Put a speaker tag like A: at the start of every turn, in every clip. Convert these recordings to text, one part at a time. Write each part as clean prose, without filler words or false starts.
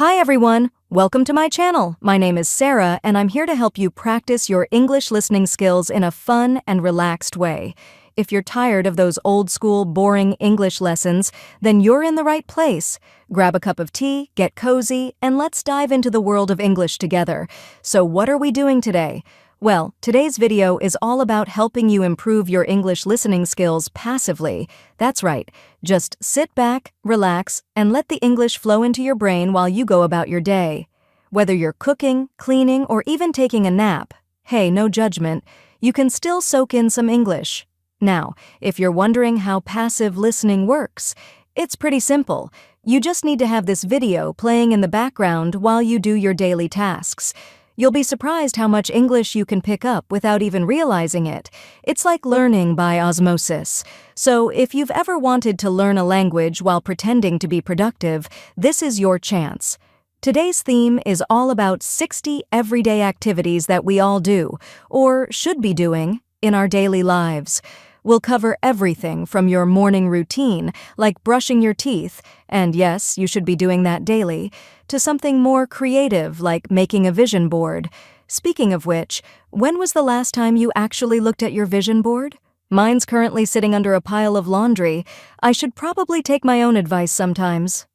A: Hi everyone, welcome to my channel. My name is Sarah and I'm here to help you practice your English listening skills in a fun and relaxed way. If you're tired of those old school, boring English lessons, then you're in the right place. Grab a cup of tea, get cozy, and let's dive into the world of English together. So what are we doing today? Well, today's video is all about helping you improve your English listening skills passively. That's right. Just sit back, relax, and let the English flow into your brain while you go about your day. Whether you're cooking, cleaning, or even taking a nap, hey, no judgment, you can still soak in some English. Now, if you're wondering how passive listening works, it's pretty simple. You just need to have this video playing in the background while you do your daily tasks. You'll be surprised how much English you can pick up without even realizing it. It's like learning by osmosis. So if you've ever wanted to learn a language while pretending to be productive, this is your chance. Today's theme is all about 60 everyday activities that we all do, or should be doing, in our daily lives. We'll cover everything from your morning routine, like brushing your teeth, and yes, you should be doing that daily, to something more creative, like making a vision board. Speaking of which, when was the last time you actually looked at your vision board? Mine's currently sitting under a pile of laundry. I should probably take my own advice sometimes.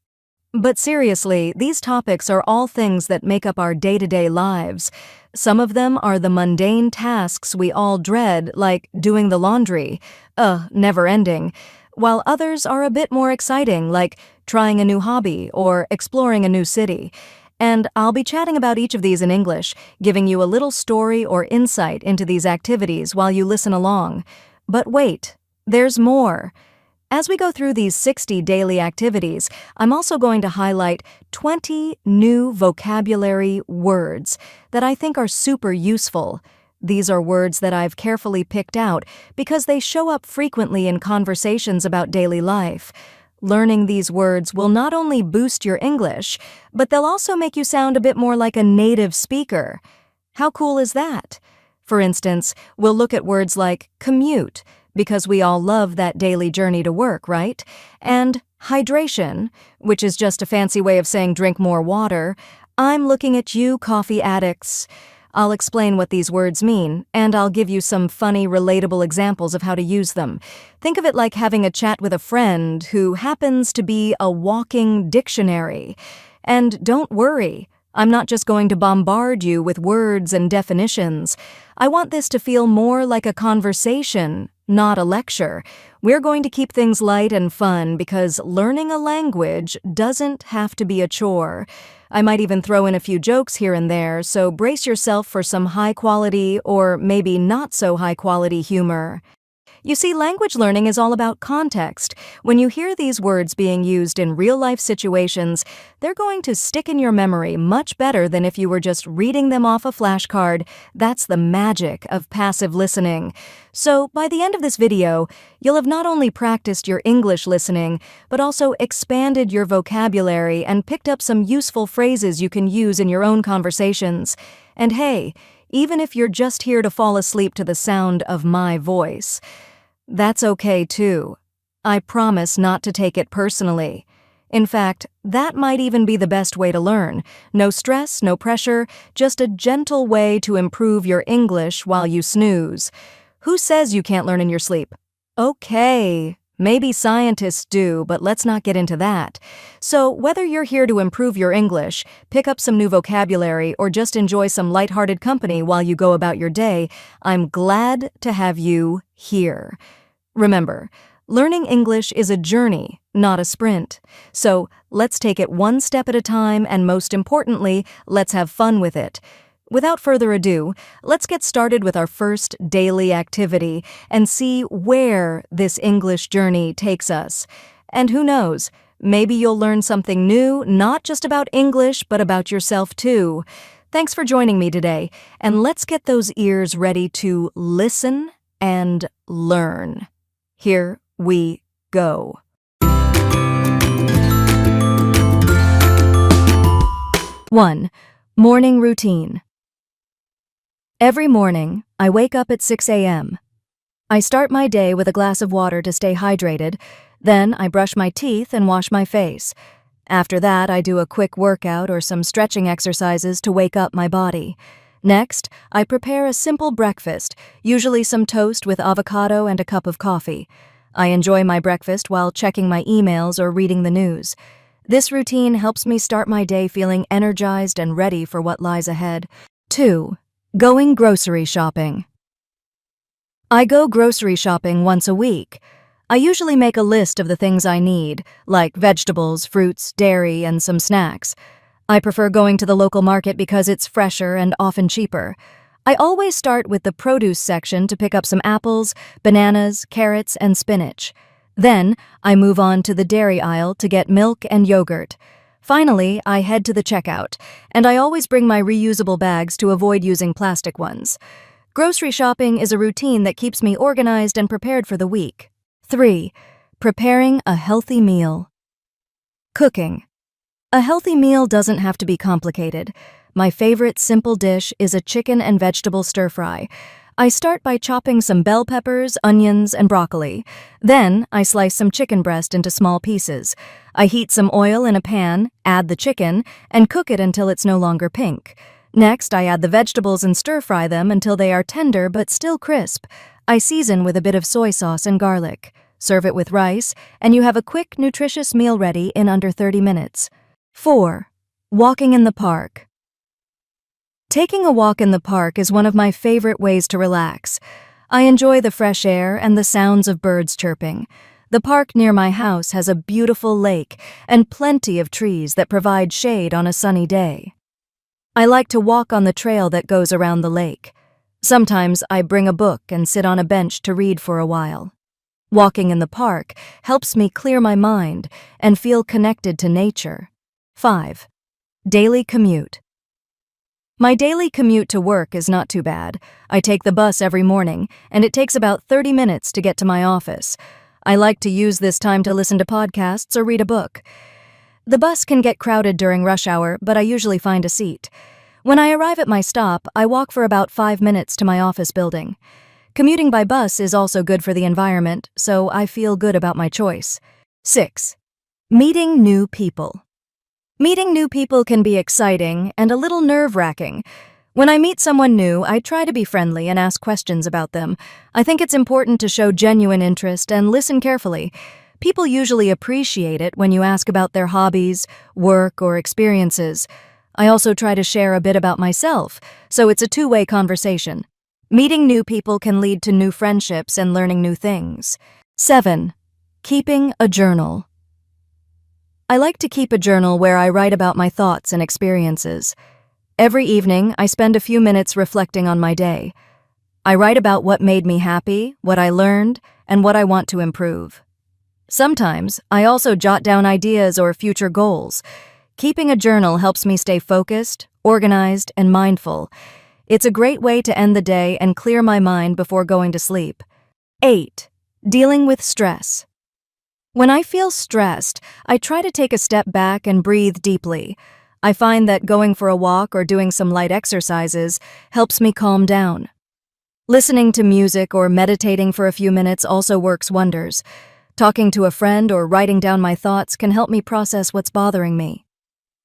A: But seriously, these topics are all things that make up our day-to-day lives. Some of them are the mundane tasks we all dread, like doing the laundry. Never ending. While others are a bit more exciting, like trying a new hobby or exploring a new city. And I'll be chatting about each of these in English, giving you a little story or insight into these activities while you listen along. But wait, there's more. As we go through these 60 daily activities, I'm also going to highlight 20 new vocabulary words that I think are super useful. These are words that I've carefully picked out because they show up frequently in conversations about daily life. Learning these words will not only boost your English, but they'll also make you sound a bit more like a native speaker. How cool is that? For instance, we'll look at words like commute, because we all love that daily journey to work, right? And hydration, which is just a fancy way of saying drink more water. I'm looking at you, coffee addicts. I'll explain what these words mean, and I'll give you some funny, relatable examples of how to use them. Think of it like having a chat with a friend who happens to be a walking dictionary. And don't worry, I'm not just going to bombard you with words and definitions. I want this to feel more like a conversation, not a lecture. We're going to keep things light and fun because learning a language doesn't have to be a chore. I might even throw in a few jokes here and there, so brace yourself for some high-quality or maybe not so high-quality humor. You see, language learning is all about context. When you hear these words being used in real-life situations, they're going to stick in your memory much better than if you were just reading them off a flashcard. That's the magic of passive listening. So, by the end of this video, you'll have not only practiced your English listening, but also expanded your vocabulary and picked up some useful phrases you can use in your own conversations. And hey, even if you're just here to fall asleep to the sound of my voice, that's okay too. I promise not to take it personally. In fact, that might even be the best way to learn. No stress, no pressure, just a gentle way to improve your English while you snooze. Who says you can't learn in your sleep? Okay, maybe scientists do, but let's not get into that. So, whether you're here to improve your English, pick up some new vocabulary, or just enjoy some lighthearted company while you go about your day, I'm glad to have you here. Remember, learning English is a journey, not a sprint. So, let's take it one step at a time, and most importantly, let's have fun with it. Without further ado, let's get started with our first daily activity and see where this English journey takes us. And who knows, maybe you'll learn something new, not just about English, but about yourself too. Thanks for joining me today, and let's get those ears ready to listen and learn. Here we go. 1. Morning routine. Every morning, I wake up at 6 a.m. I start my day with a glass of water to stay hydrated, then I brush my teeth and wash my face. After that, I do a quick workout or some stretching exercises to wake up my body. Next, I prepare a simple breakfast, usually some toast with avocado and a cup of coffee. I enjoy my breakfast while checking my emails or reading the news. This routine helps me start my day feeling energized and ready for what lies ahead. 2. Going grocery shopping. I go grocery shopping once a week. I usually make a list of the things I need, like vegetables, fruits, dairy, and some snacks. I prefer going to the local market because it's fresher and often cheaper. I always start with the produce section to pick up some apples, bananas, carrots, and spinach. Then, I move on to the dairy aisle to get milk and yogurt. Finally, I head to the checkout, and I always bring my reusable bags to avoid using plastic ones. Grocery shopping is a routine that keeps me organized and prepared for the week. 3. Preparing a healthy meal. Cooking. A healthy meal doesn't have to be complicated. My favorite simple dish is a chicken and vegetable stir-fry. I start by chopping some bell peppers, onions, and broccoli. Then, I slice some chicken breast into small pieces. I heat some oil in a pan, add the chicken, and cook it until it's no longer pink. Next, I add the vegetables and stir-fry them until they are tender but still crisp. I season with a bit of soy sauce and garlic. Serve it with rice, and you have a quick, nutritious meal ready in under 30 minutes. 4. Walking in the park. Taking a walk in the park is one of my favorite ways to relax. I enjoy the fresh air and the sounds of birds chirping. The park near my house has a beautiful lake and plenty of trees that provide shade on a sunny day. I like to walk on the trail that goes around the lake. Sometimes I bring a book and sit on a bench to read for a while. Walking in the park helps me clear my mind and feel connected to nature. 5. Daily commute. My daily commute to work is not too bad. I take the bus every morning, and it takes about 30 minutes to get to my office. I like to use this time to listen to podcasts or read a book. The bus can get crowded during rush hour, but I usually find a seat. When I arrive at my stop, I walk for about 5 minutes to my office building. Commuting by bus is also good for the environment, so I feel good about my choice. 6. Meeting new people. Meeting new people can be exciting and a little nerve-wracking. When I meet someone new, I try to be friendly and ask questions about them. I think it's important to show genuine interest and listen carefully. People usually appreciate it when you ask about their hobbies, work, or experiences. I also try to share a bit about myself, so it's a two-way conversation. Meeting new people can lead to new friendships and learning new things. 7. Keeping a journal. I like to keep a journal where I write about my thoughts and experiences. Every evening, I spend a few minutes reflecting on my day. I write about what made me happy, what I learned, and what I want to improve. Sometimes, I also jot down ideas or future goals. Keeping a journal helps me stay focused, organized, and mindful. It's a great way to end the day and clear my mind before going to sleep. 8. Dealing with stress. When I feel stressed, I try to take a step back and breathe deeply. I find that going for a walk or doing some light exercises helps me calm down. Listening to music or meditating for a few minutes also works wonders. Talking to a friend or writing down my thoughts can help me process what's bothering me.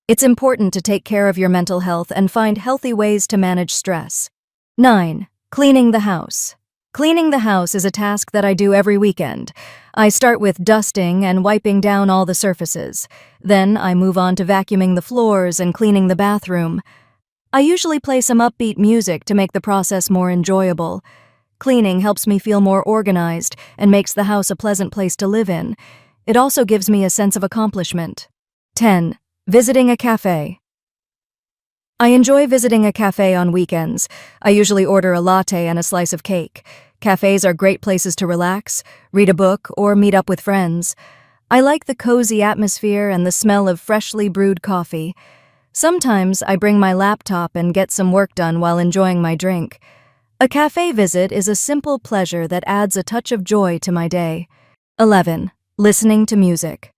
A: It's important to take care of your mental health and find healthy ways to manage stress. 9. Cleaning the house. Cleaning the house is a task that I do every weekend. I start with dusting and wiping down all the surfaces. Then I move on to vacuuming the floors and cleaning the bathroom. I usually play some upbeat music to make the process more enjoyable. Cleaning helps me feel more organized and makes the house a pleasant place to live in. It also gives me a sense of accomplishment. 10. Visiting a cafe. I enjoy visiting a cafe on weekends. I usually order a latte and a slice of cake. Cafes are great places to relax, read a book, or meet up with friends. I like the cozy atmosphere and the smell of freshly brewed coffee. Sometimes I bring my laptop and get some work done while enjoying my drink. A cafe visit is a simple pleasure that adds a touch of joy to my day. 11. Listening to music.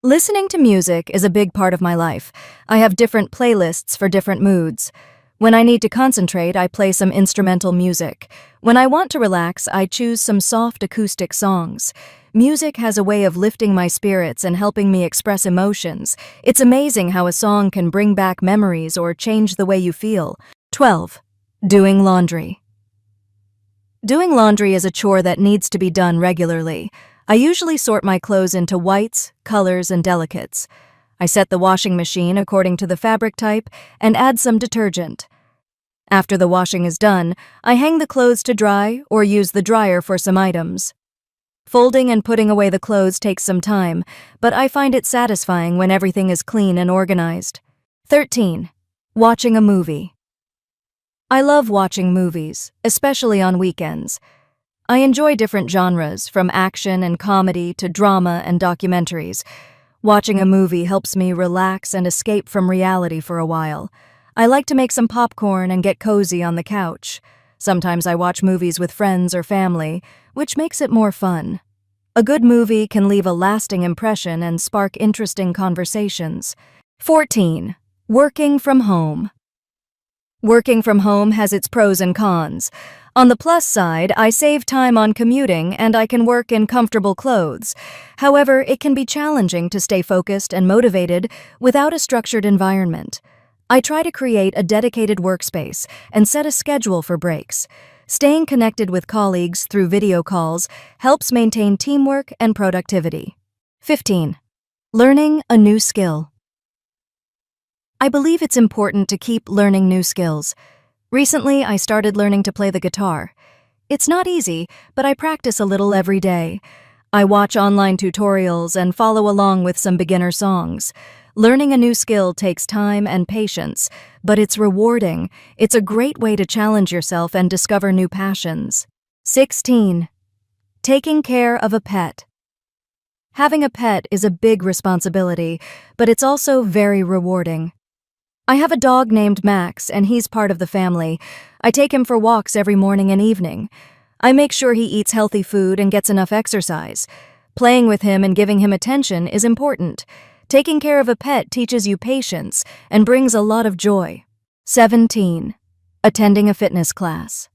A: Listening to music is a big part of my life. I have different playlists for different moods. When I need to concentrate, I play some instrumental music. When I want to relax, I choose some soft acoustic songs. Music has a way of lifting my spirits and helping me express emotions. It's amazing how a song can bring back memories or change the way you feel. 12. Doing laundry. Doing laundry is a chore that needs to be done regularly. I usually sort my clothes into whites, colors, and delicates. I set the washing machine according to the fabric type and add some detergent. After the washing is done, I hang the clothes to dry or use the dryer for some items. Folding and putting away the clothes takes some time, but I find it satisfying when everything is clean and organized. 13. Watching a movie. I love watching movies, especially on weekends. I enjoy different genres, from action and comedy to drama and documentaries. Watching a movie helps me relax and escape from reality for a while. I like to make some popcorn and get cozy on the couch. Sometimes I watch movies with friends or family, which makes it more fun. A good movie can leave a lasting impression and spark interesting conversations. 14. Working from home. Working from home has its pros and cons. On the plus side, I save time on commuting and I can work in comfortable clothes. However, it can be challenging to stay focused and motivated without a structured environment. I try to create a dedicated workspace and set a schedule for breaks. Staying connected with colleagues through video calls helps maintain teamwork and productivity. 15. Learning a new skill. I believe it's important to keep learning new skills. Recently, I started learning to play the guitar. It's not easy, but I practice a little every day. I watch online tutorials and follow along with some beginner songs. Learning a new skill takes time and patience, but it's rewarding. It's a great way to challenge yourself and discover new passions. 16. Taking care of a pet. Having a pet is a big responsibility, but it's also very rewarding. I have a dog named Max, and he's part of the family. I take him for walks every morning and evening. I make sure he eats healthy food and gets enough exercise. Playing with him and giving him attention is important. Taking care of a pet teaches you patience and brings a lot of joy. 17. Attending a fitness class.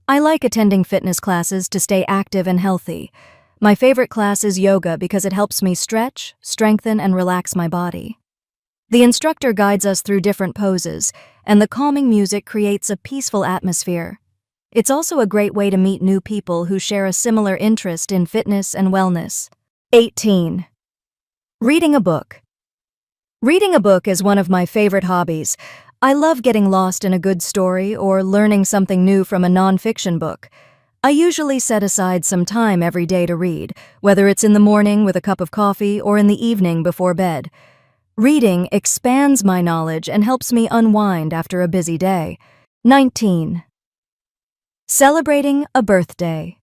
A: I like attending fitness classes to stay active and healthy. My favorite class is yoga because it helps me stretch, strengthen, and relax my body. The instructor guides us through different poses, and the calming music creates a peaceful atmosphere. It's also a great way to meet new people who share a similar interest in fitness and wellness. 18. Reading a book. Reading a book is one of my favorite hobbies. I love getting lost in a good story or learning something new from a nonfiction book. I usually set aside some time every day to read, whether it's in the morning with a cup of coffee or in the evening before bed. Reading expands my knowledge and helps me unwind after a busy day. 19. Celebrating a birthday.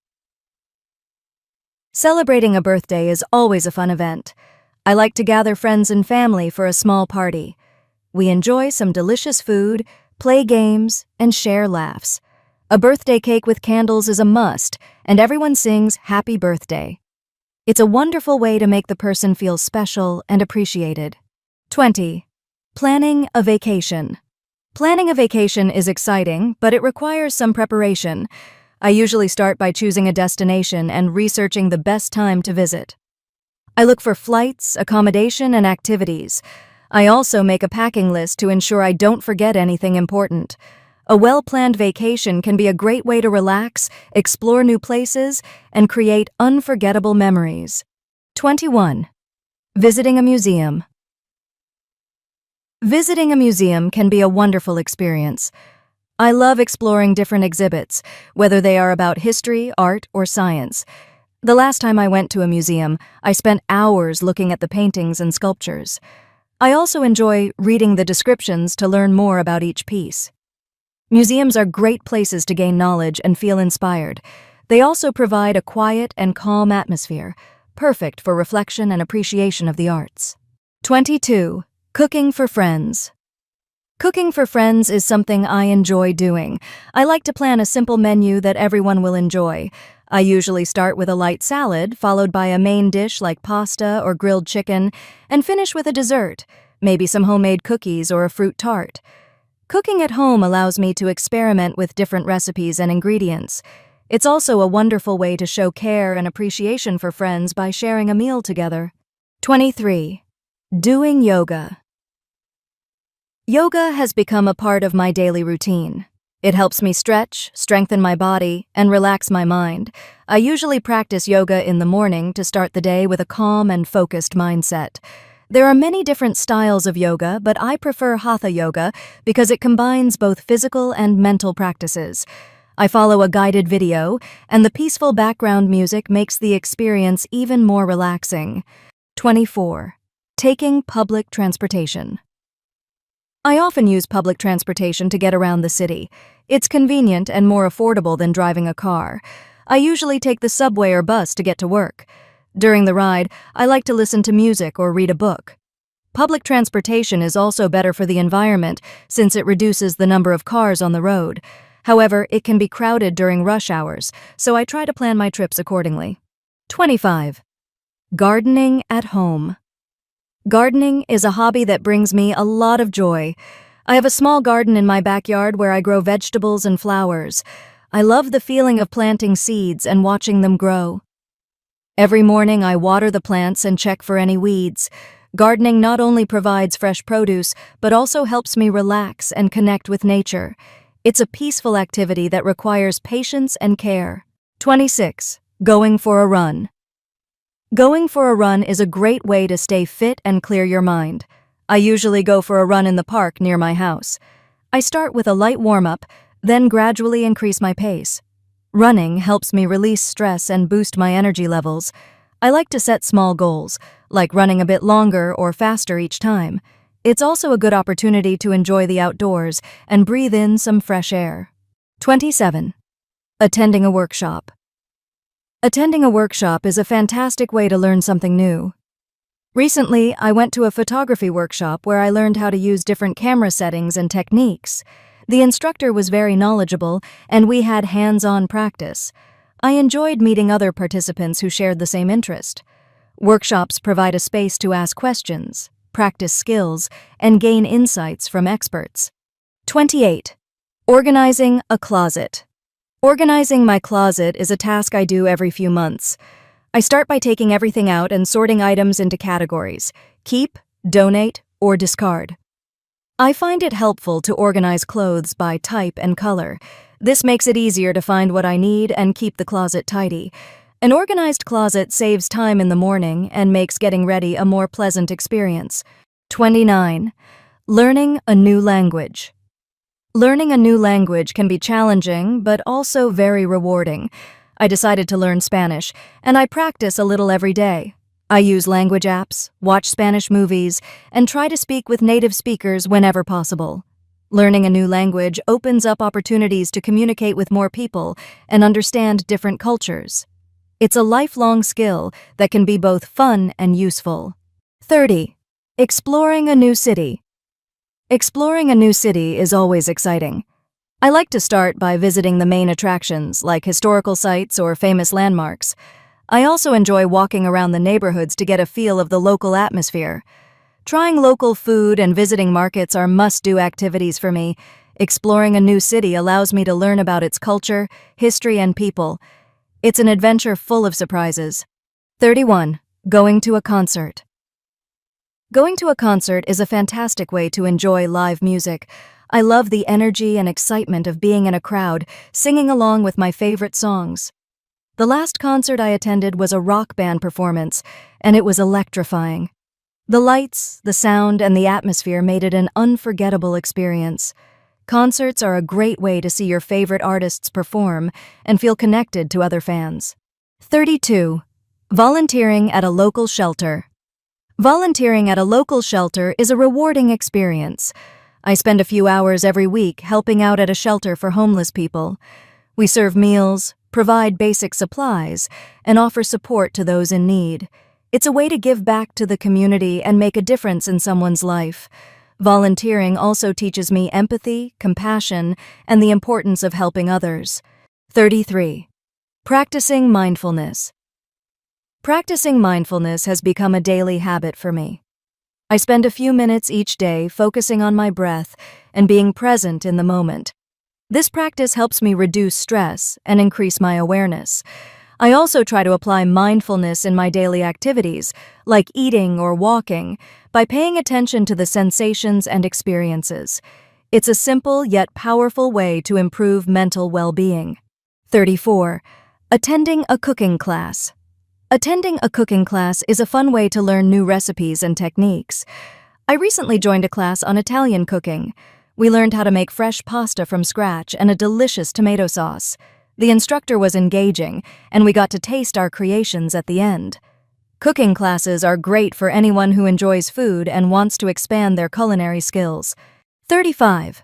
A: Celebrating a birthday is always a fun event. I like to gather friends and family for a small party. We enjoy some delicious food, play games, and share laughs. A birthday cake with candles is a must, and everyone sings Happy Birthday. It's a wonderful way to make the person feel special and appreciated. 20. Planning a vacation. Planning a vacation is exciting, but it requires some preparation. I usually start by choosing a destination and researching the best time to visit. I look for flights, accommodation, and activities. I also make a packing list to ensure I don't forget anything important. A well-planned vacation can be a great way to relax, explore new places, and create unforgettable memories. 21. Visiting a museum. Visiting a museum can be a wonderful experience. I love exploring different exhibits, whether they are about history, art, or science. The last time I went to a museum, I spent hours looking at the paintings and sculptures. I also enjoy reading the descriptions to learn more about each piece. Museums are great places to gain knowledge and feel inspired. They also provide a quiet and calm atmosphere, perfect for reflection and appreciation of the arts. 22. Cooking for friends. Cooking for friends is something I enjoy doing. I like to plan a simple menu that everyone will enjoy. I usually start with a light salad, followed by a main dish like pasta or grilled chicken, and finish with a dessert, maybe some homemade cookies or a fruit tart. Cooking at home allows me to experiment with different recipes and ingredients. It's also a wonderful way to show care and appreciation for friends by sharing a meal together. 23. Doing yoga. Yoga has become a part of my daily routine. It helps me stretch, strengthen my body, and relax my mind. I usually practice yoga in the morning to start the day with a calm and focused mindset. There are many different styles of yoga, but I prefer Hatha yoga because it combines both physical and mental practices. I follow a guided video, and the peaceful background music makes the experience even more relaxing. 24. Taking public transportation. I often use public transportation to get around the city. It's convenient and more affordable than driving a car. I usually take the subway or bus to get to work. During the ride, I like to listen to music or read a book. Public transportation is also better for the environment since it reduces the number of cars on the road. However, it can be crowded during rush hours, so I try to plan my trips accordingly. 25. Gardening at home. Gardening is a hobby that brings me a lot of joy. I have a small garden in my backyard where I grow vegetables and flowers. I love the feeling of planting seeds and watching them grow. Every morning I water the plants and check for any weeds. Gardening not only provides fresh produce, but also helps me relax and connect with nature. It's a peaceful activity that requires patience and care. 26. Going for a run. Going for a run is a great way to stay fit and clear your mind. I usually go for a run in the park near my house. I start with a light warm-up, then gradually increase my pace. Running helps me release stress and boost my energy levels. I like to set small goals, like running a bit longer or faster each time. It's also a good opportunity to enjoy the outdoors and breathe in some fresh air. 27. Attending a workshop. Attending a workshop is a fantastic way to learn something new. Recently, I went to a photography workshop where I learned how to use different camera settings and techniques. The instructor was very knowledgeable, and we had hands-on practice. I enjoyed meeting other participants who shared the same interest. Workshops provide a space to ask questions, practice skills, and gain insights from experts. 28. Organizing a closet. Organizing my closet is a task I do every few months. I start by taking everything out and sorting items into categories: keep, donate, or discard. I find it helpful to organize clothes by type and color. This makes it easier to find what I need and keep the closet tidy. An organized closet saves time in the morning and makes getting ready a more pleasant experience. 29. Learning a new language. Learning a new language can be challenging, but also very rewarding. I decided to learn Spanish, and I practice a little every day. I use language apps, watch Spanish movies, and try to speak with native speakers whenever possible. Learning a new language opens up opportunities to communicate with more people and understand different cultures. It's a lifelong skill that can be both fun and useful. 30. Exploring a new city. Exploring a new city is always exciting. I like to start by visiting the main attractions, like historical sites or famous landmarks. I also enjoy walking around the neighborhoods to get a feel of the local atmosphere. Trying local food and visiting markets are must-do activities for me. Exploring a new city allows me to learn about its culture, history, and people. It's an adventure full of surprises. 31. Going to a concert. Going to a concert is a fantastic way to enjoy live music. I love the energy and excitement of being in a crowd, singing along with my favorite songs. The last concert I attended was a rock band performance, and it was electrifying. The lights, the sound, and the atmosphere made it an unforgettable experience. Concerts are a great way to see your favorite artists perform and feel connected to other fans. 32. Volunteering at a local shelter. Volunteering at a local shelter is a rewarding experience. I spend a few hours every week helping out at a shelter for homeless people. We serve meals, provide basic supplies, and offer support to those in need. It's a way to give back to the community and make a difference in someone's life. Volunteering also teaches me empathy, compassion, and the importance of helping others. 33. Practicing mindfulness. Practicing mindfulness has become a daily habit for me. I spend a few minutes each day focusing on my breath and being present in the moment. This practice helps me reduce stress and increase my awareness. I also try to apply mindfulness in my daily activities, like eating or walking, by paying attention to the sensations and experiences. It's a simple yet powerful way to improve mental well-being. 34. Attending a cooking class. Attending a cooking class is a fun way to learn new recipes and techniques. I recently joined a class on Italian cooking. We learned how to make fresh pasta from scratch and a delicious tomato sauce. The instructor was engaging, and we got to taste our creations at the end. Cooking classes are great for anyone who enjoys food and wants to expand their culinary skills. 35.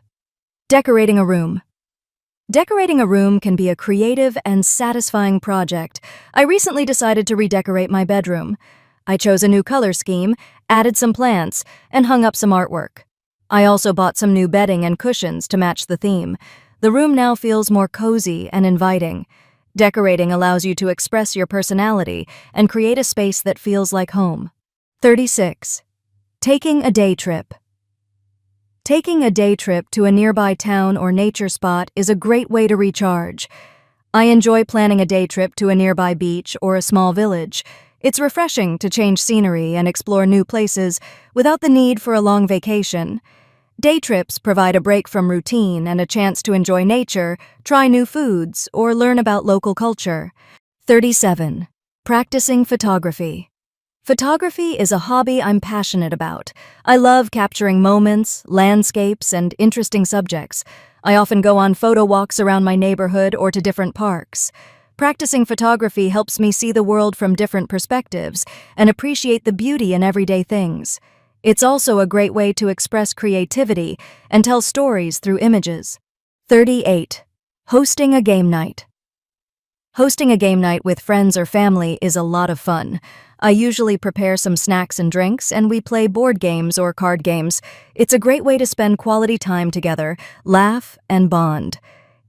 A: Decorating a room. Decorating a room can be a creative and satisfying project. I recently decided to redecorate my bedroom. I chose a new color scheme, added some plants, and hung up some artwork. I also bought some new bedding and cushions to match the theme. The room now feels more cozy and inviting. Decorating allows you to express your personality and create a space that feels like home. 36. Taking a day trip. Taking a day trip to a nearby town or nature spot is a great way to recharge. I enjoy planning a day trip to a nearby beach or a small village. It's refreshing to change scenery and explore new places without the need for a long vacation. Day trips provide a break from routine and a chance to enjoy nature, try new foods, or learn about local culture. 37. Practicing photography. Photography is a hobby I'm passionate about. I love capturing moments, landscapes, and interesting subjects. I often go on photo walks around my neighborhood or to different parks. Practicing photography helps me see the world from different perspectives and appreciate the beauty in everyday things. It's also a great way to express creativity and tell stories through images. 38. Hosting a game night. Hosting a game night with friends or family is a lot of fun. I usually prepare some snacks and drinks, and we play board games or card games. It's a great way to spend quality time together, laugh, and bond.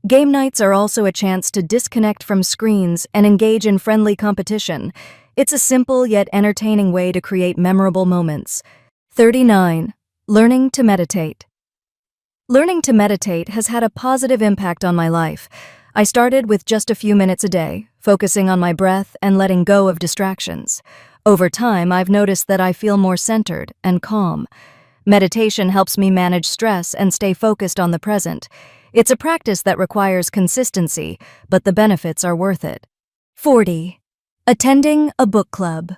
A: Game nights are also a chance to disconnect from screens and engage in friendly competition. It's a simple yet entertaining way to create memorable moments. 39. Learning to meditate. Learning to meditate has had a positive impact on my life. I started with just a few minutes a day, focusing on my breath and letting go of distractions. Over time, I've noticed that I feel more centered and calm. Meditation helps me manage stress and stay focused on the present. It's a practice that requires consistency, but the benefits are worth it. 40. Attending a book club.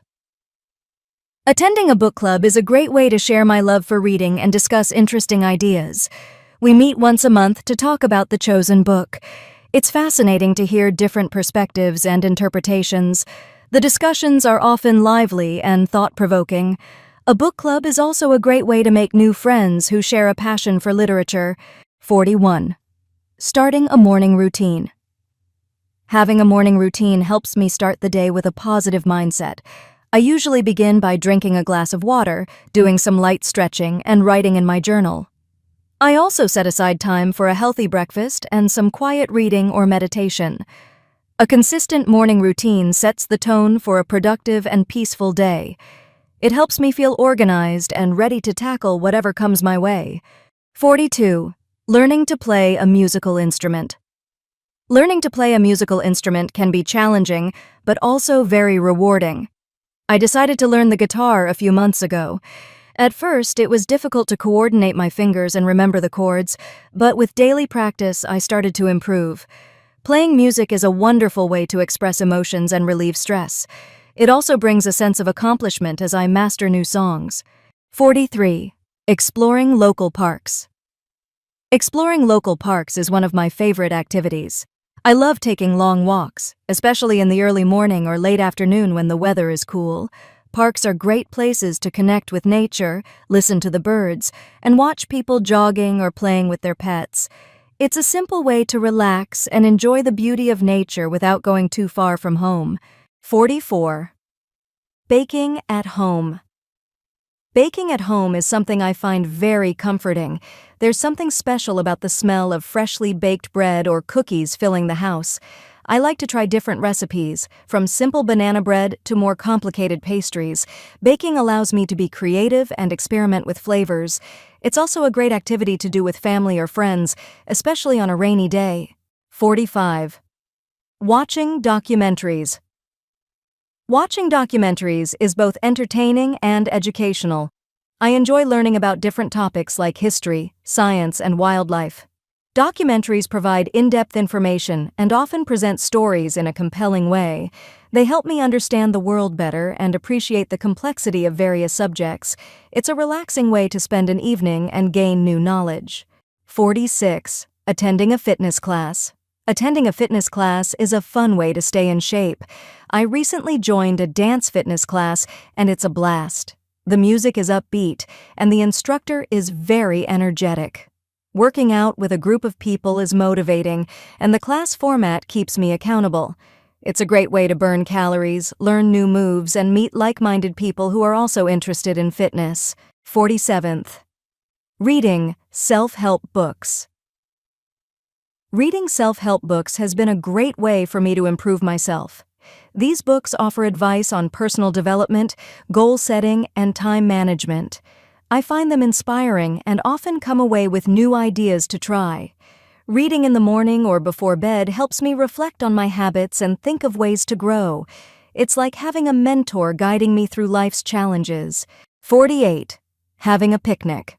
A: Attending a book club is a great way to share my love for reading and discuss interesting ideas. We meet once a month to talk about the chosen book. It's fascinating to hear different perspectives and interpretations. The discussions are often lively and thought-provoking. A book club is also a great way to make new friends who share a passion for literature. 41. Starting a morning routine. Having a morning routine helps me start the day with a positive mindset. I usually begin by drinking a glass of water, doing some light stretching, and writing in my journal. I also set aside time for a healthy breakfast and some quiet reading or meditation. A consistent morning routine sets the tone for a productive and peaceful day. It helps me feel organized and ready to tackle whatever comes my way. 42. Learning to play a musical instrument. Learning to play a musical instrument can be challenging, but also very rewarding. I decided to learn the guitar a few months ago. At first, it was difficult to coordinate my fingers and remember the chords, but with daily practice, I started to improve. Playing music is a wonderful way to express emotions and relieve stress. It also brings a sense of accomplishment as I master new songs. 43. Exploring local parks. Exploring local parks is one of my favorite activities. I love taking long walks, especially in the early morning or late afternoon when the weather is cool. Parks are great places to connect with nature, listen to the birds, and watch people jogging or playing with their pets. It's a simple way to relax and enjoy the beauty of nature without going too far from home. 44. Baking at home. Baking at home is something I find very comforting. There's something special about the smell of freshly baked bread or cookies filling the house. I like to try different recipes, from simple banana bread to more complicated pastries. Baking allows me to be creative and experiment with flavors. It's also a great activity to do with family or friends, especially on a rainy day. 45. Watching documentaries. Watching documentaries is both entertaining and educational. I enjoy learning about different topics like history, science, and wildlife. Documentaries provide in-depth information and often present stories in a compelling way. They help me understand the world better and appreciate the complexity of various subjects. It's a relaxing way to spend an evening and gain new knowledge. 46. Attending a fitness class. Attending a fitness class is a fun way to stay in shape. I recently joined a dance fitness class, and it's a blast. The music is upbeat, and the instructor is very energetic. Working out with a group of people is motivating, and the class format keeps me accountable. It's a great way to burn calories, learn new moves, and meet like-minded people who are also interested in fitness. 47th. Reading self-help books. Reading self-help books has been a great way for me to improve myself. These books offer advice on personal development, goal setting, and time management. I find them inspiring and often come away with new ideas to try. Reading in the morning or before bed helps me reflect on my habits and think of ways to grow. It's like having a mentor guiding me through life's challenges. 48. Having a picnic.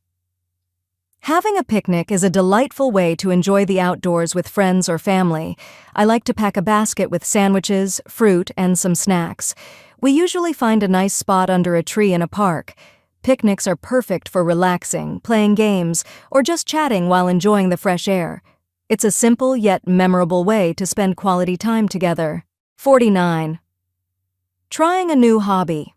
A: Having a picnic is a delightful way to enjoy the outdoors with friends or family. I like to pack a basket with sandwiches, fruit, and some snacks. We usually find a nice spot under a tree in a park. Picnics are perfect for relaxing, playing games, or just chatting while enjoying the fresh air. It's a simple yet memorable way to spend quality time together. 49. Trying a new hobby.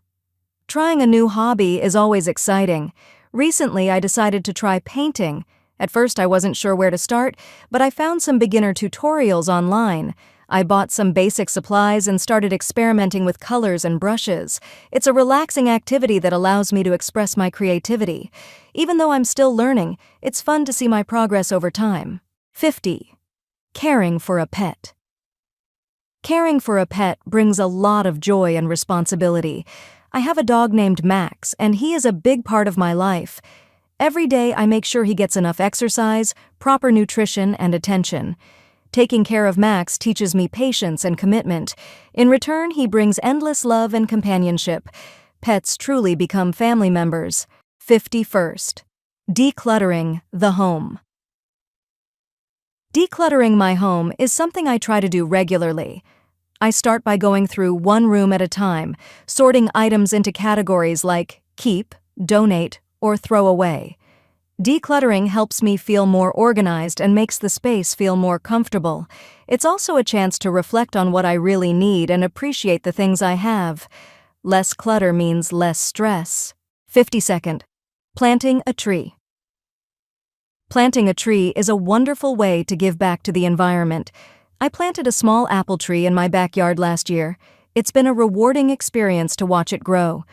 A: Trying a new hobby is always exciting. Recently, I decided to try painting. At first, I wasn't sure where to start, but I found some beginner tutorials online. I bought some basic supplies and started experimenting with colors and brushes. It's a relaxing activity that allows me to express my creativity. Even though I'm still learning, it's fun to see my progress over time. 50. Caring for a pet. Caring for a pet brings a lot of joy and responsibility. I have a dog named Max, and he is a big part of my life. Every day I make sure he gets enough exercise, proper nutrition, and attention. Taking care of Max teaches me patience and commitment. In return, he brings endless love and companionship. Pets truly become family members. 51st. Decluttering the home. Decluttering my home is something I try to do regularly. I start by going through one room at a time, sorting items into categories like keep, donate, or throw away. Decluttering helps me feel more organized and makes the space feel more comfortable. It's also a chance to reflect on what I really need and appreciate the things I have. Less clutter means less stress. 52nd. Planting a tree. Planting a tree is a wonderful way to give back to the environment. I planted a small apple tree in my backyard last year. It's been a rewarding experience to watch it grow.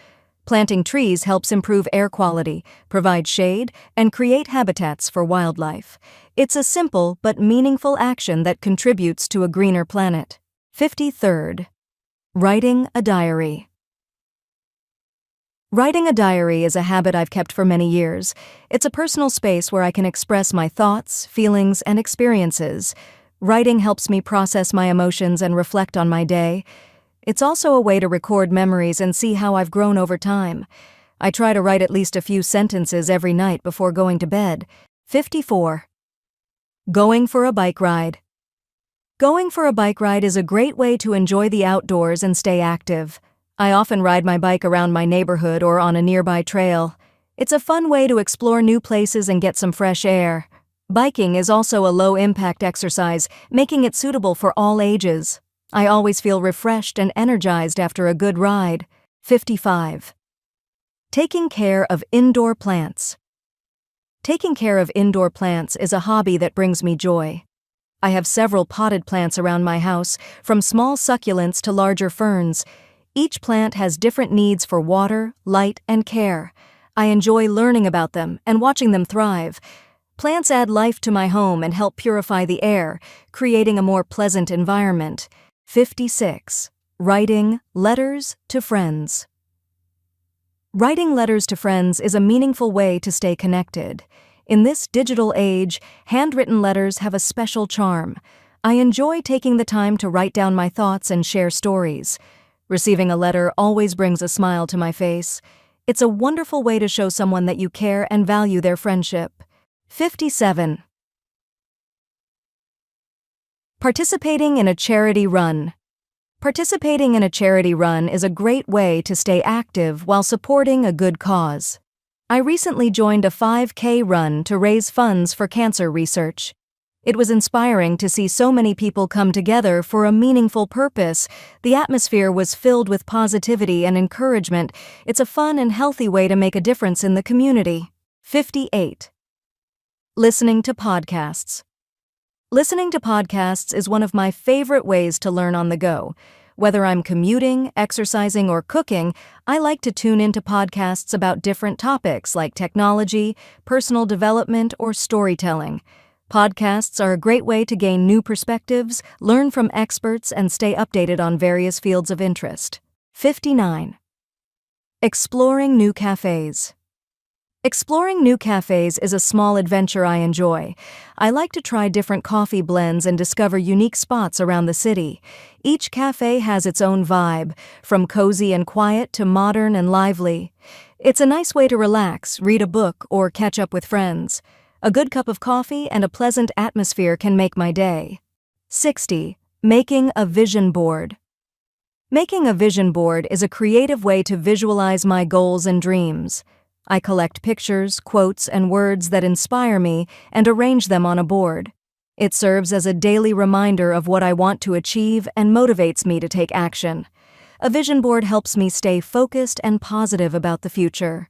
A: Planting trees helps improve air quality, provide shade, and create habitats for wildlife. It's a simple but meaningful action that contributes to a greener planet. 53rd. Writing a diary. Writing a diary is a habit I've kept for many years. It's a personal space where I can express my thoughts, feelings, and experiences. Writing helps me process my emotions and reflect on my day. It's also a way to record memories and see how I've grown over time. I try to write at least a few sentences every night before going to bed. 54. Going for a bike ride. Going for a bike ride is a great way to enjoy the outdoors and stay active. I often ride my bike around my neighborhood or on a nearby trail. It's a fun way to explore new places and get some fresh air. Biking is also a low-impact exercise, making it suitable for all ages. I always feel refreshed and energized after a good ride. 55. Taking care of indoor plants. Taking care of indoor plants is a hobby that brings me joy. I have several potted plants around my house, from small succulents to larger ferns. Each plant has different needs for water, light, and care. I enjoy learning about them and watching them thrive. Plants add life to my home and help purify the air, creating a more pleasant environment. 56. Writing letters to friends. Writing letters to friends is a meaningful way to stay connected. In this digital age, handwritten letters have a special charm. I enjoy taking the time to write down my thoughts and share stories. Receiving a letter always brings a smile to my face. It's a wonderful way to show someone that you care and value their friendship. 57. Participating in a charity run. Participating in a charity run is a great way to stay active while supporting a good cause. I recently joined a 5K run to raise funds for cancer research. It was inspiring to see so many people come together for a meaningful purpose. The atmosphere was filled with positivity and encouragement. It's a fun and healthy way to make a difference in the community. 58. Listening to podcasts. Listening to podcasts is one of my favorite ways to learn on the go. Whether I'm commuting, exercising, or cooking, I like to tune into podcasts about different topics like technology, personal development, or storytelling. Podcasts are a great way to gain new perspectives, learn from experts, and stay updated on various fields of interest. 59. Exploring new cafes. Exploring new cafes is a small adventure I enjoy. I like to try different coffee blends and discover unique spots around the city. Each cafe has its own vibe, from cozy and quiet to modern and lively. It's a nice way to relax, read a book, or catch up with friends. A good cup of coffee and a pleasant atmosphere can make my day. 60. Making a vision board. Making a vision board is a creative way to visualize my goals and dreams. I collect pictures, quotes, and words that inspire me and arrange them on a board. It serves as a daily reminder of what I want to achieve and motivates me to take action. A vision board helps me stay focused and positive about the future.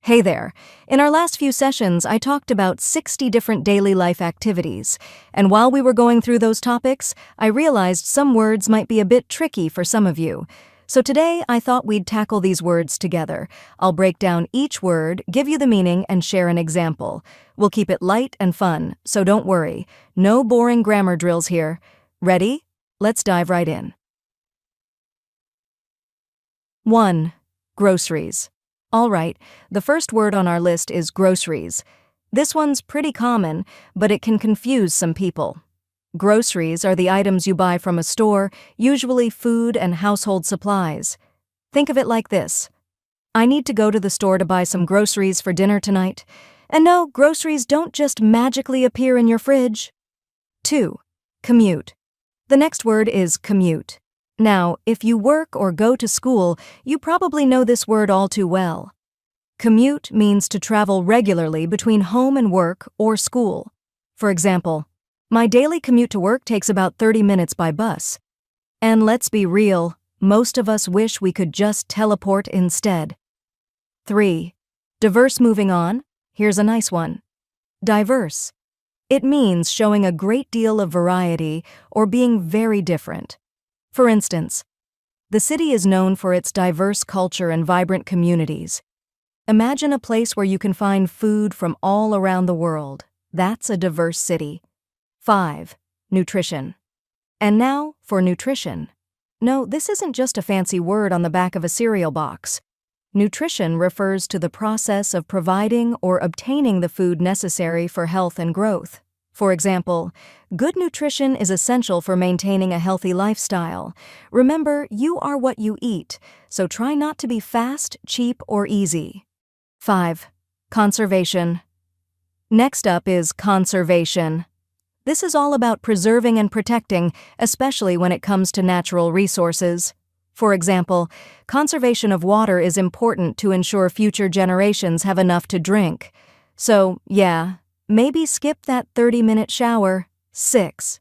A: Hey there. In our last few sessions, I talked about 60 different daily life activities, and while we were going through those topics, I realized some words might be a bit tricky for some of you. So today, I thought we'd tackle these words together. I'll break down each word, give you the meaning, and share an example. We'll keep it light and fun, so don't worry. No boring grammar drills here. Ready? Let's dive right in. 1. Groceries. All right, the first word on our list is groceries. This one's pretty common, but it can confuse some people. Groceries are the items you buy from a store, usually food and household supplies. Think of it like this. I need to go to the store to buy some groceries for dinner tonight. And no, groceries don't just magically appear in your fridge. 2. Commute. The next word is commute. Now, if you work or go to school, you probably know this word all too well. Commute means to travel regularly between home and work or school. For example, my daily commute to work takes about 30 minutes by bus. And let's be real, most of us wish we could just teleport instead. 3. Diverse. Moving on, here's a nice one. Diverse. It means showing a great deal of variety or being very different. For instance, the city is known for its diverse culture and vibrant communities. Imagine a place where you can find food from all around the world. That's a diverse city. 5. Nutrition. And now for nutrition. No, this isn't just a fancy word on the back of a cereal box. Nutrition refers to the process of providing or obtaining the food necessary for health and growth. For example, good nutrition is essential for maintaining a healthy lifestyle. Remember, you are what you eat, so try not to be fast, cheap, or easy. 5. Conservation. Next up is conservation. This is all about preserving and protecting, especially when it comes to natural resources. For example, conservation of water is important to ensure future generations have enough to drink. So, yeah, maybe skip that 30-minute shower. 6.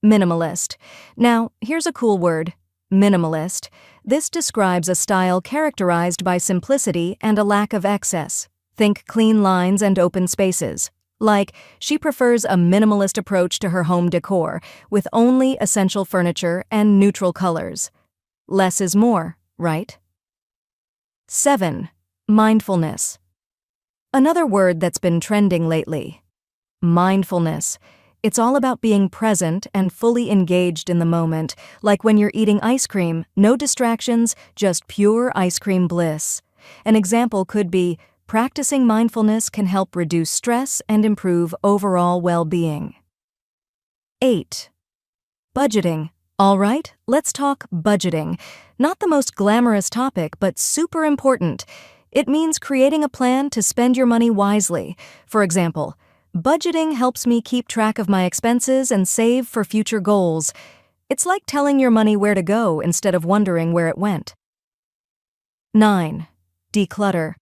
A: Minimalist. Now, here's a cool word. Minimalist. This describes a style characterized by simplicity and a lack of excess. Think clean lines and open spaces. Like, she prefers a minimalist approach to her home decor, with only essential furniture and neutral colors. Less is more, right? 7. Mindfulness. Another word that's been trending lately. Mindfulness. It's all about being present and fully engaged in the moment, like when you're eating ice cream, no distractions, just pure ice cream bliss. An example could be, practicing mindfulness can help reduce stress and improve overall well-being. 8. Budgeting. All right, let's talk budgeting. Not the most glamorous topic, but super important. It means creating a plan to spend your money wisely. For example, budgeting helps me keep track of my expenses and save for future goals. It's like telling your money where to go instead of wondering where it went. 9. Declutter.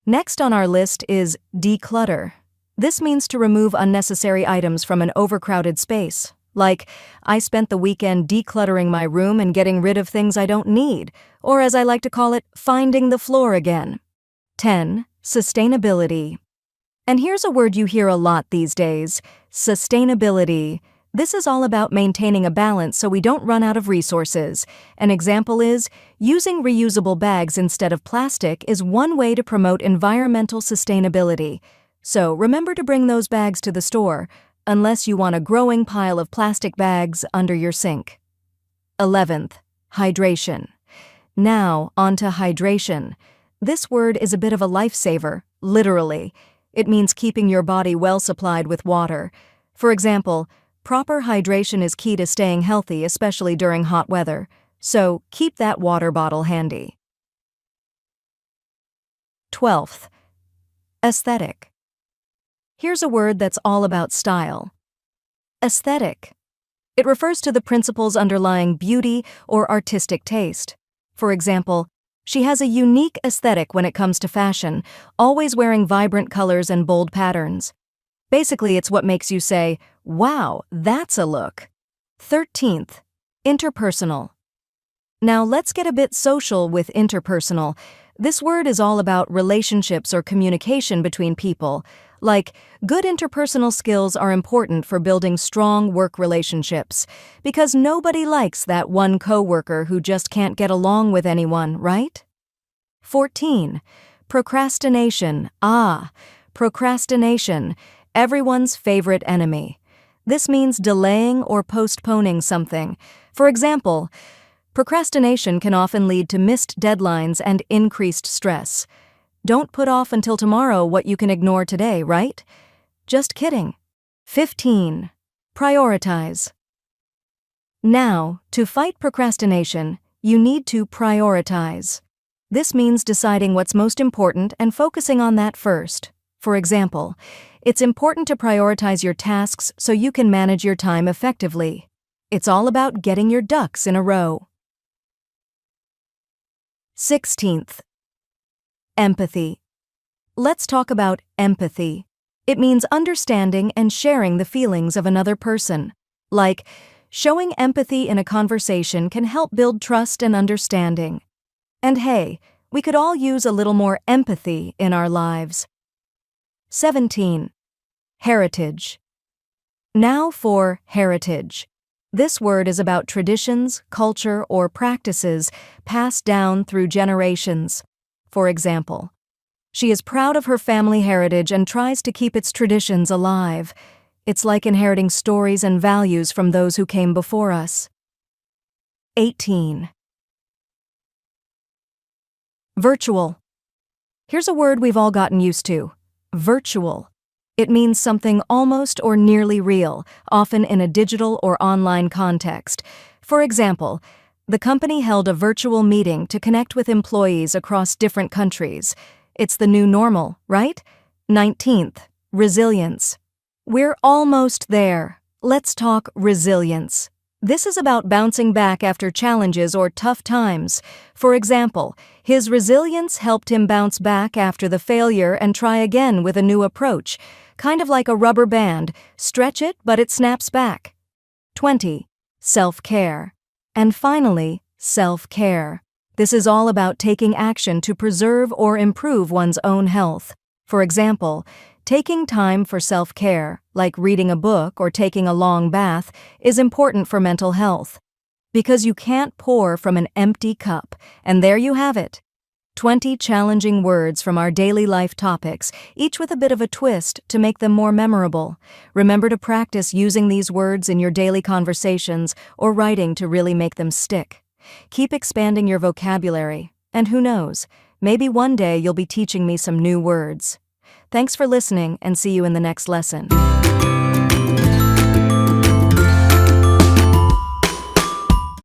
A: Next on our list is declutter. This means to remove unnecessary items from an overcrowded space. Like, I spent the weekend decluttering my room and getting rid of things I don't need, or as I like to call it, finding the floor again. 10. Sustainability. And here's a word you hear a lot these days, sustainability. This is all about maintaining a balance so we don't run out of resources. An example is, using reusable bags instead of plastic is one way to promote environmental sustainability. So remember to bring those bags to the store, unless you want a growing pile of plastic bags under your sink. 11th, hydration. Now, on to hydration. This word is a bit of a lifesaver, literally. It means keeping your body well supplied with water. For example, proper hydration is key to staying healthy, especially during hot weather. So, keep that water bottle handy. 12th, aesthetic. Here's a word that's all about style. Aesthetic. It refers to the principles underlying beauty or artistic taste. For example, she has a unique aesthetic when it comes to fashion, always wearing vibrant colors and bold patterns. Basically, it's what makes you say, wow, that's a look. 13th, interpersonal. Now let's get a bit social with interpersonal. This word is all about relationships or communication between people. Like, good interpersonal skills are important for building strong work relationships, because nobody likes that one coworker who just can't get along with anyone, right? 14. Procrastination. Procrastination, everyone's favorite enemy. This means delaying or postponing something. For example, procrastination can often lead to missed deadlines and increased stress. Don't put off until tomorrow what you can ignore today, right? Just kidding. 15. Prioritize. Now, to fight procrastination, you need to prioritize. This means deciding what's most important and focusing on that first. For example, it's important to prioritize your tasks so you can manage your time effectively. It's all about getting your ducks in a row. 16th. Empathy. Let's talk about empathy. It means understanding and sharing the feelings of another person. Like, showing empathy in a conversation can help build trust and understanding. And hey, we could all use a little more empathy in our lives. 17. Heritage. Now for heritage. This word is about traditions, culture, or practices passed down through generations. For example, she is proud of her family heritage and tries to keep its traditions alive. It's like inheriting stories and values from those who came before us. 18. Virtual. Here's a word we've all gotten used to. Virtual. It means something almost or nearly real, often in a digital or online context. For example, the company held a virtual meeting to connect with employees across different countries. It's the new normal, right? 19th, resilience. We're almost there. Let's talk resilience. This is about bouncing back after challenges or tough times. For example, his resilience helped him bounce back after the failure and try again with a new approach. Kind of like a rubber band. Stretch it, but it snaps back. 20. Self-care. And finally, self-care. This is all about taking action to preserve or improve one's own health. For example, taking time for self-care, like reading a book or taking a long bath, is important for mental health. Because you can't pour from an empty cup. And there you have it. 20 challenging words from our daily life topics, each with a bit of a twist to make them more memorable. Remember to practice using these words in your daily conversations or writing to really make them stick. Keep expanding your vocabulary, and who knows, maybe one day you'll be teaching me some new words. Thanks for listening, and see you in the next lesson.